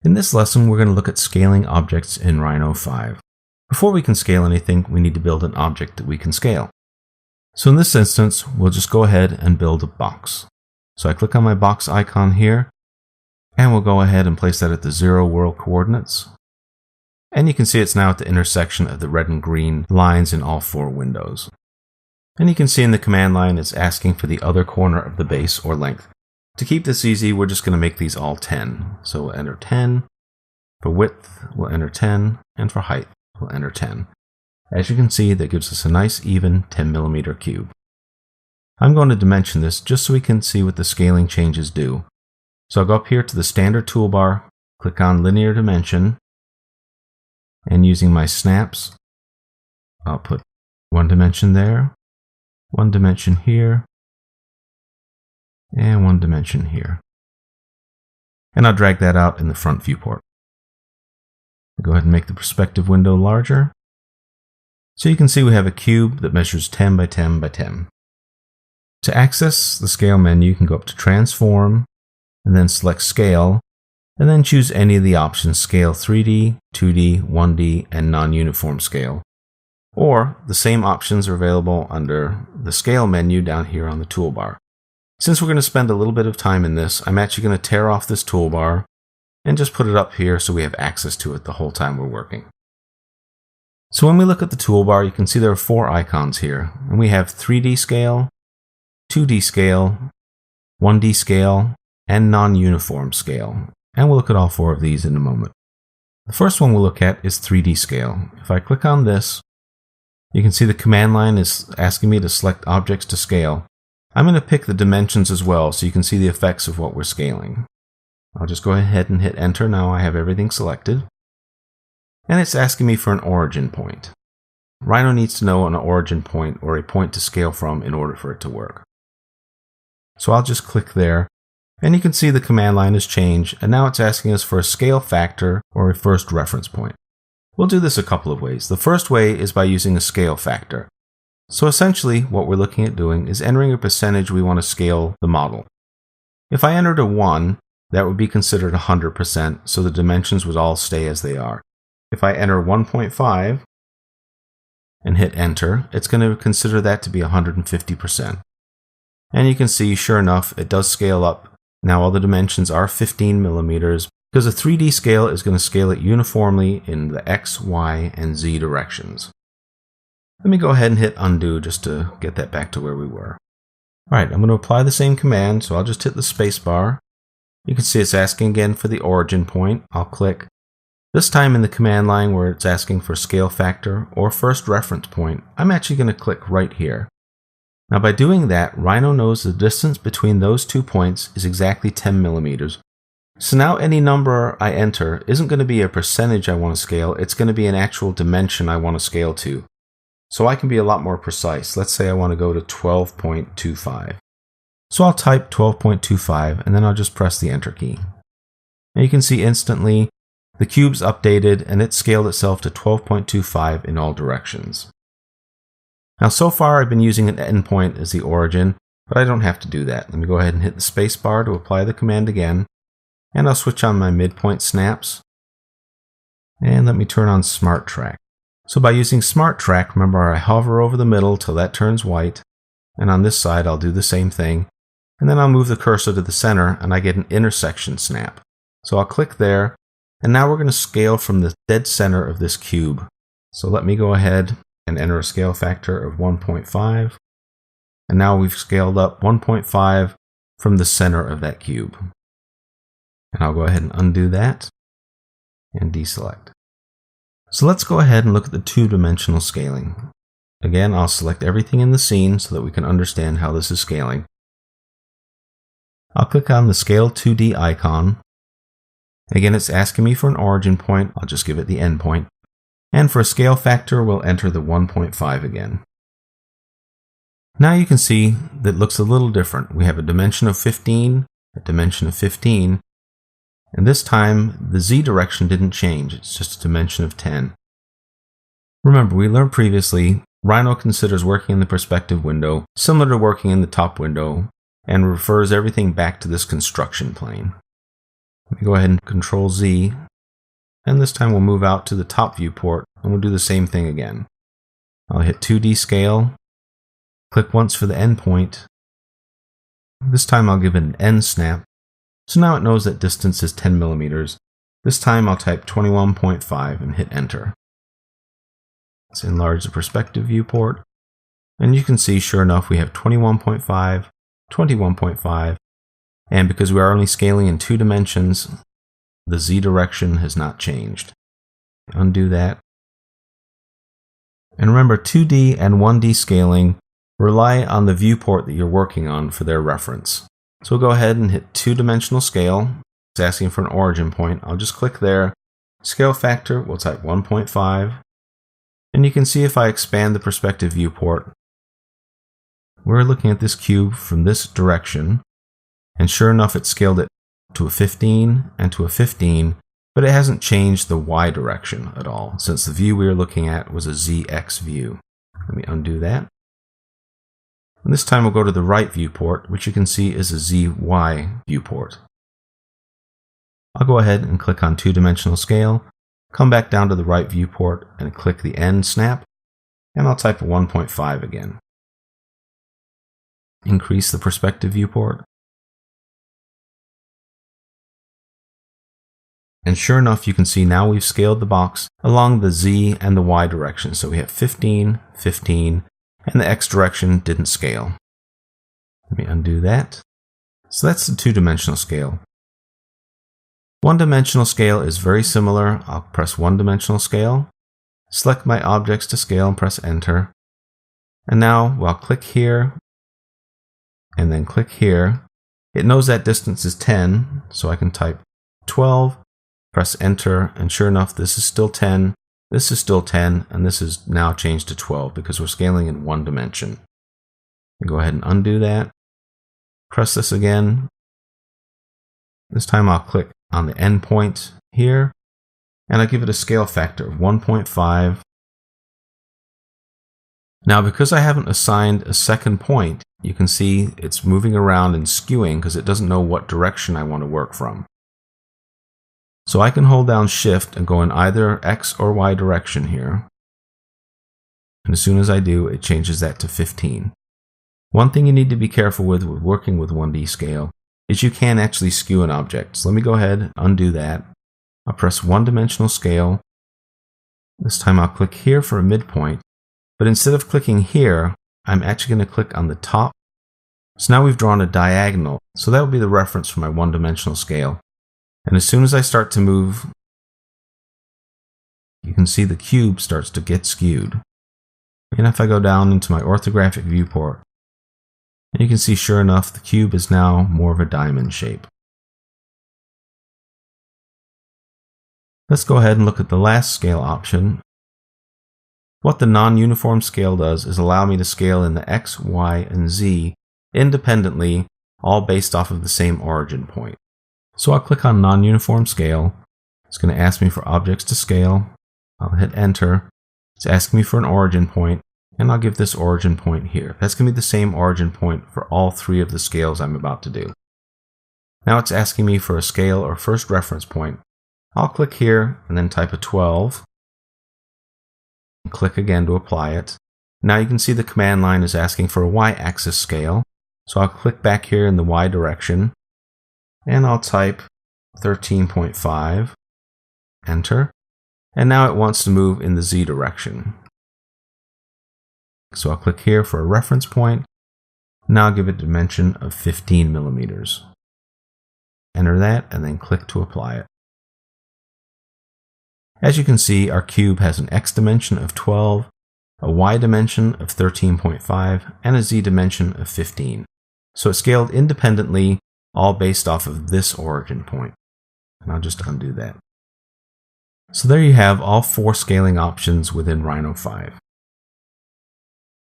In this lesson, we're going to look at scaling objects in Rhino 5. Before we can scale anything, we need to build an object that we can scale. So in this instance, we'll just go ahead and build a box. So I click on my box icon here, and we'll go ahead and place that at the 0 world coordinates. And you can see it's now at the intersection of the red and green lines in all 4 windows. And you can see in the command line it's asking for the other corner of the base or length. To keep this easy, we're just going to make these all 10. So we'll enter 10. For width, we'll enter 10. And for height, we'll enter 10. As you can see, that gives us a nice even 10mm cube. I'm going to dimension this just so we can see what the scaling changes do. So I'll go up here to the standard toolbar, click on linear dimension, and using my snaps, I'll put 1 dimension there, 1 dimension here, and 1 dimension here. And I'll drag that out in the front viewport. Go ahead and make the perspective window larger. So you can see we have a cube that measures 10 by 10 by 10. To access the scale menu, you can go up to Transform, and then select Scale, and then choose any of the options: Scale 3D, 2D, 1D, and Non-Uniform Scale. Or the same options are available under the Scale menu down here on the toolbar. Since we're going to spend a little bit of time in this, I'm actually going to tear off this toolbar and just put it up here so we have access to it the whole time we're working. So when we look at the toolbar, you can see there are 4 icons here, and we have 3D scale, 2D scale, 1D scale, and non-uniform scale. And we'll look at all 4 of these in a moment. The first one we'll look at is 3D scale. If I click on this, you can see the command line is asking me to select objects to scale. I'm going to pick the dimensions as well so you can see the effects of what we're scaling. I'll just go ahead and hit enter. Now I have everything selected. And it's asking me for an origin point. Rhino needs to know an origin point or a point to scale from in order for it to work. So I'll just click there, and you can see the command line has changed, and now it's asking us for a scale factor or a first reference point. We'll do this a couple of ways. The first way is by using a scale factor. So essentially what we're looking at doing is entering a percentage we want to scale the model. If I entered a 1, that would be considered 100%, so the dimensions would all stay as they are. If I enter 1.5 and hit enter, it's going to consider that to be 150%. And you can see, sure enough, it does scale up. Now all the dimensions are 15mm, because a 3D scale is going to scale it uniformly in the X, Y, and Z directions. Let me go ahead and hit undo just to get that back to where we were. Alright, I'm going to apply the same command, so I'll just hit the space bar. You can see it's asking again for the origin point. I'll click. This time in the command line where it's asking for scale factor or first reference point, I'm actually going to click right here. Now by doing that, Rhino knows the distance between those 2 points is exactly 10mm. So now any number I enter isn't going to be a percentage I want to scale, it's going to be an actual dimension I want to scale to. So I can be a lot more precise. Let's say I want to go to 12.25. So I'll type 12.25 and then I'll just press the enter key. And you can see instantly the cube's updated and it's scaled itself to 12.25 in all directions. Now so far I've been using an endpoint as the origin, but I don't have to do that. Let me go ahead and hit the space bar to apply the command again. And I'll switch on my midpoint snaps. And let me turn on Smart Track. So by using Smart Track, remember I hover over the middle till that turns white. And on this side I'll do the same thing. And then I'll move the cursor to the center and I get an intersection snap. So I'll click there. And now we're going to scale from the dead center of this cube. So let me go ahead and enter a scale factor of 1.5. And now we've scaled up 1.5 from the center of that cube. And I'll go ahead and undo that and deselect. So let's go ahead and look at the 2-dimensional scaling. Again, I'll select everything in the scene so that we can understand how this is scaling. I'll click on the Scale 2D icon. Again, it's asking me for an origin point. I'll just give it the end point. And for a scale factor, we'll enter the 1.5 again. Now you can see that it looks a little different. We have a dimension of 15, a dimension of 15, and this time the Z direction didn't change. It's just a dimension of 10. Remember, we learned previously, Rhino considers working in the perspective window similar to working in the top window and refers everything back to this construction plane. Let me go ahead and Control Z, and this time we'll move out to the top viewport and we'll do the same thing again. I'll hit 2D scale, click once for the endpoint. This time I'll give it an end snap, so now it knows that distance is 10 millimeters. This time I'll type 21.5 and hit enter. Let's enlarge the perspective viewport, and you can see sure enough we have 21.5, 21.5, and because we are only scaling in 2 dimensions, the Z direction has not changed. Undo that. And remember, 2D and 1D scaling rely on the viewport that you're working on for their reference. So we'll go ahead and hit 2-dimensional scale. It's asking for an origin point. I'll just click there. Scale factor, we'll type 1.5. And you can see if I expand the perspective viewport, we're looking at this cube from this direction. And sure enough, it scaled it to a 15 and to a 15, but it hasn't changed the Y direction at all, since the view we were looking at was a ZX view. Let me undo that. And this time we'll go to the right viewport, which you can see is a ZY viewport. I'll go ahead and click on 2-dimensional scale, come back down to the right viewport and click the end snap, and I'll type 1.5 again. Increase the perspective viewport. And sure enough, you can see now we've scaled the box along the Z and the Y direction. So we have 15, 15, and the X direction didn't scale. Let me undo that. So that's the 2-dimensional scale. 1-dimensional scale is very similar. I'll press 1-dimensional scale, select my objects to scale and press enter. And now I'll click here and then click here. It knows that distance is 10, so I can type 12. Press enter, and sure enough, this is still 10, this is still 10, and this is now changed to 12 because we're scaling in 1 dimension. Go ahead and undo that. Press this again. This time I'll click on the endpoint here, and I'll give it a scale factor of 1.5. Now, because I haven't assigned a second point, you can see it's moving around and skewing because it doesn't know what direction I want to work from. So I can hold down Shift and go in either X or Y direction here. And as soon as I do, it changes that to 15. One thing you need to be careful with working with 1D scale is you can actually skew an object. So let me go ahead and undo that. I'll press 1-dimensional scale. This time I'll click here for a midpoint. But instead of clicking here, I'm actually going to click on the top. So now we've drawn a diagonal. So that will be the reference for my 1-dimensional scale. And as soon as I start to move, you can see the cube starts to get skewed. And if I go down into my orthographic viewport, you can see sure enough the cube is now more of a diamond shape. Let's go ahead and look at the last scale option. What the non-uniform scale does is allow me to scale in the X, Y, and Z independently, all based off of the same origin point. So I'll click on non-uniform scale. It's going to ask me for objects to scale. I'll hit enter. It's asking me for an origin point, and I'll give this origin point here. That's going to be the same origin point for all 3 of the scales I'm about to do. Now it's asking me for a scale or first reference point. I'll click here and then type a 12. And click again to apply it. Now you can see the command line is asking for a Y-axis scale. So I'll click back here in the Y direction. And I'll type 13.5, enter, and now it wants to move in the Z direction. So I'll click here for a reference point, now I'll give it a dimension of 15 millimeters. Enter that and then click to apply it. As you can see, our cube has an X dimension of 12, a Y dimension of 13.5, and a Z dimension of 15. So it's scaled independently, all based off of this origin point. And I'll just undo that. So there you have all 4 scaling options within Rhino 5.